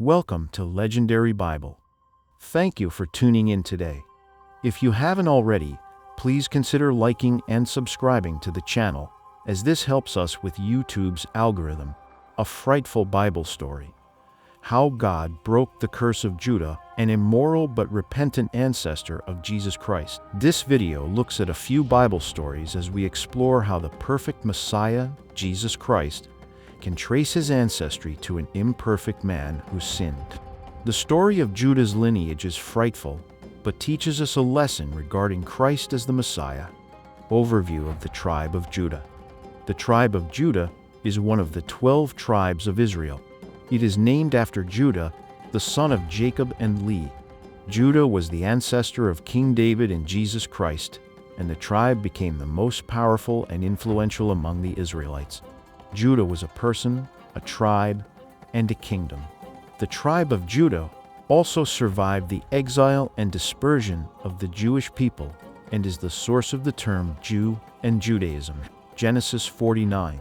Welcome to Legendary Bible. Thank you for tuning in today. If you haven't already, please consider liking and subscribing to the channel, as this helps us with YouTube's algorithm. A frightful Bible story. How God broke the curse of Judah, an immoral but repentant ancestor of Jesus Christ. This video looks at a few Bible stories as we explore how the perfect Messiah, Jesus Christ, can trace his ancestry to an imperfect man who sinned. The story of Judah's lineage is frightful, but teaches us a lesson regarding Christ as the Messiah. Overview of the tribe of Judah. The tribe of Judah is one of the 12 tribes of Israel. It is named after Judah, the son of Jacob and Leah. Judah was the ancestor of King David and Jesus Christ, and the tribe became the most powerful and influential among the Israelites. Judah was a person, a tribe, and a kingdom. The tribe of Judah also survived the exile and dispersion of the Jewish people and is the source of the term Jew and Judaism. Genesis 49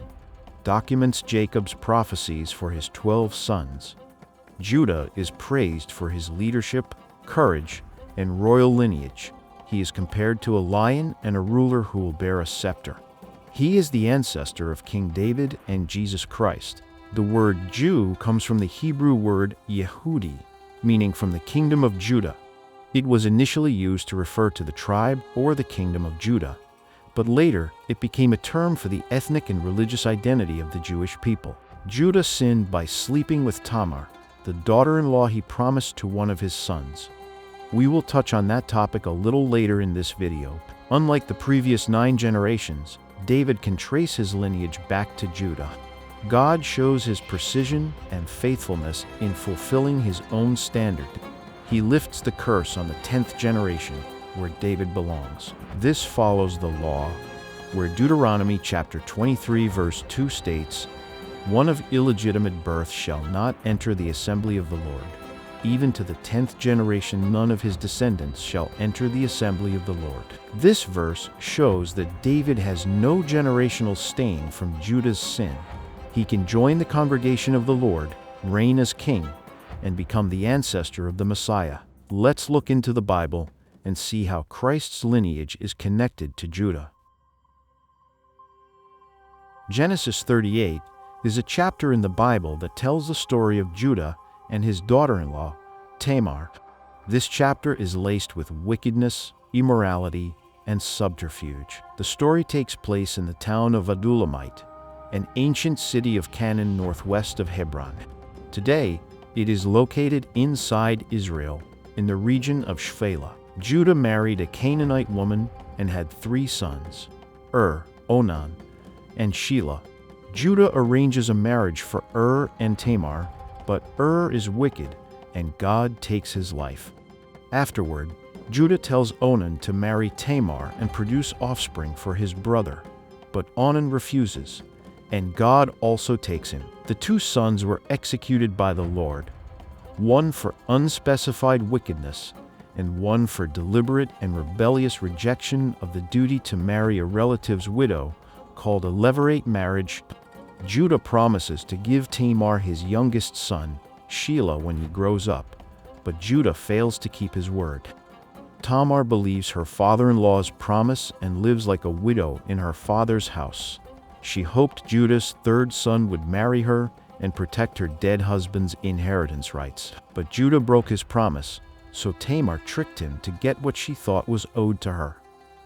documents Jacob's prophecies for his 12 sons. Judah is praised for his leadership, courage, and royal lineage. He is compared to a lion and a ruler who will bear a scepter. He is the ancestor of King David and Jesus Christ. The word Jew comes from the Hebrew word Yehudi, meaning from the kingdom of Judah. It was initially used to refer to the tribe or the kingdom of Judah, but later it became a term for the ethnic and religious identity of the Jewish people. Judah sinned by sleeping with Tamar, the daughter-in-law he promised to one of his sons. We will touch on that topic a little later in this video. Unlike the previous 9 generations, David can trace his lineage back to Judah. God shows his precision and faithfulness in fulfilling his own standard. He lifts the curse on the 10th generation, where David belongs. This follows the law, where Deuteronomy chapter 23 verse 2 states, "One of illegitimate birth shall not enter the assembly of the Lord. Even to the 10th generation none of his descendants shall enter the assembly of the Lord." This verse shows that David has no generational stain from Judah's sin. He can join the congregation of the Lord, reign as king, and become the ancestor of the Messiah. Let's look into the Bible and see how Christ's lineage is connected to Judah. Genesis 38 is a chapter in the Bible that tells the story of Judah and his daughter-in-law, Tamar. This chapter is laced with wickedness, immorality, and subterfuge. The story takes place in the town of Adulamite, an ancient city of Canaan northwest of Hebron. Today, it is located inside Israel, in the region of Shephelah. Judah married a Canaanite woman and had 3 sons, Onan, and Shelah. Judah arranges a marriage for and Tamar, but is wicked, and God takes his life. Afterward, Judah tells Onan to marry Tamar and produce offspring for his brother, but Onan refuses, and God also takes him. The 2 sons were executed by the Lord, one for unspecified wickedness, and one for deliberate and rebellious rejection of the duty to marry a relative's widow, called a levirate marriage. Judah promises to give Tamar his youngest son, Shelah, when he grows up, but Judah fails to keep his word. Tamar believes her father-in-law's promise and lives like a widow in her father's house. She hoped Judah's 3rd son would marry her and protect her dead husband's inheritance rights. But Judah broke his promise, so Tamar tricked him to get what she thought was owed to her.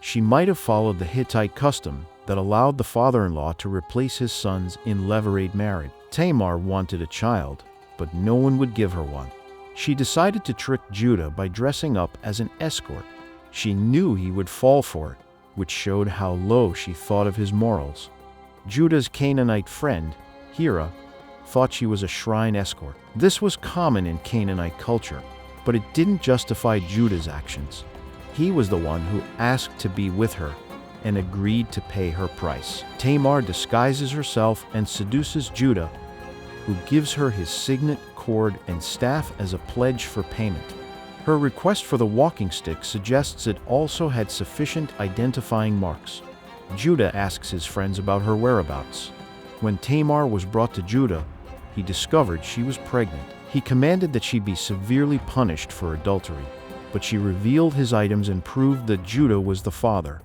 She might have followed the Hittite custom that allowed the father-in-law to replace his sons in levirate marriage. Tamar wanted a child, but no one would give her one. She decided to trick Judah by dressing up as an escort. She knew he would fall for it, which showed how low she thought of his morals. Judah's Canaanite friend, Hira, thought she was a shrine escort. This was common in Canaanite culture, but it didn't justify Judah's actions. He was the one who asked to be with her and agreed to pay her price. Tamar disguises herself and seduces Judah, who gives her his signet, cord, and staff as a pledge for payment. Her request for the walking stick suggests it also had sufficient identifying marks. Judah asks his friends about her whereabouts. When Tamar was brought to Judah, he discovered she was pregnant. He commanded that she be severely punished for adultery, but she revealed his items and proved that Judah was the father.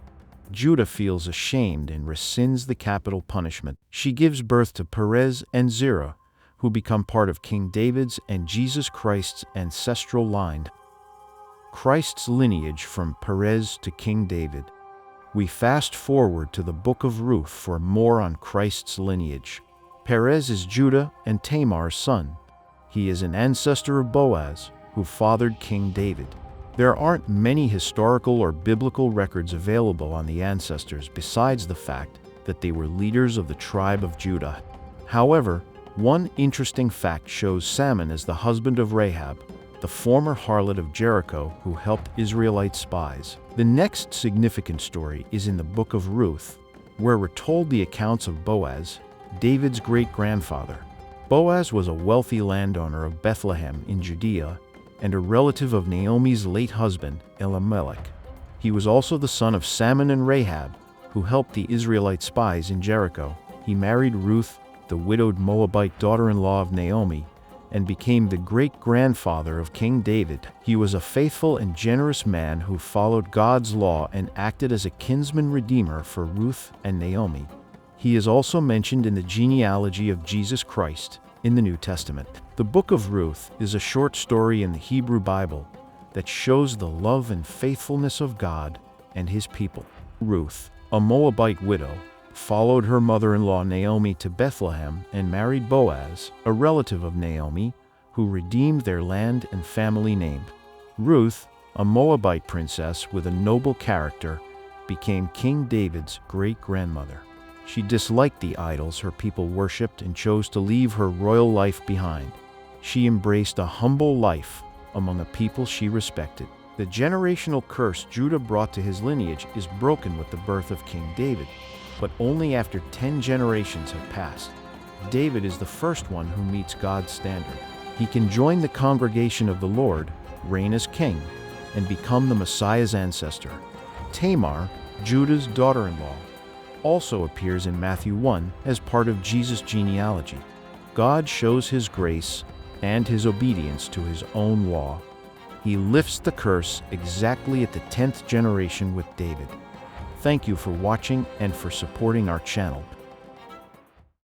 Judah feels ashamed and rescinds the capital punishment. She gives birth to Perez and Zerah, who become part of King David's and Jesus Christ's ancestral line. Christ's lineage from Perez to King David. We fast forward to the Book of Ruth for more on Christ's lineage. Perez is Judah and Tamar's son. He is an ancestor of Boaz, who fathered King David. There aren't many historical or biblical records available on the ancestors besides the fact that they were leaders of the tribe of Judah. However, one interesting fact shows Salmon as the husband of Rahab, the former harlot of Jericho who helped Israelite spies. The next significant story is in the Book of Ruth, where we're told the accounts of Boaz, David's great-grandfather. Boaz was a wealthy landowner of Bethlehem in Judea and a relative of Naomi's late husband, Elimelech. He was also the son of Salmon and Rahab, who helped the Israelite spies in Jericho. He married Ruth, the widowed Moabite daughter-in-law of Naomi, and became the great-grandfather of King David. He was a faithful and generous man who followed God's law and acted as a kinsman redeemer for Ruth and Naomi. He is also mentioned in the genealogy of Jesus Christ in the New Testament. The Book of Ruth is a short story in the Hebrew Bible that shows the love and faithfulness of God and his people. Ruth, a Moabite widow, followed her mother-in-law Naomi to Bethlehem and married Boaz, a relative of Naomi, who redeemed their land and family name. Ruth, a Moabite princess with a noble character, became King David's great-grandmother. She disliked the idols her people worshipped and chose to leave her royal life behind. She embraced a humble life among a people she respected. The generational curse Judah brought to his lineage is broken with the birth of King David, but only after 10 generations have passed. David is the first one who meets God's standard. He can join the congregation of the Lord, reign as king, and become the Messiah's ancestor. Tamar, Judah's daughter-in-law, also appears in Matthew 1 as part of Jesus' genealogy. God shows his grace and his obedience to his own law. He lifts the curse exactly at the 10th generation with David. Thank you for watching and for supporting our channel.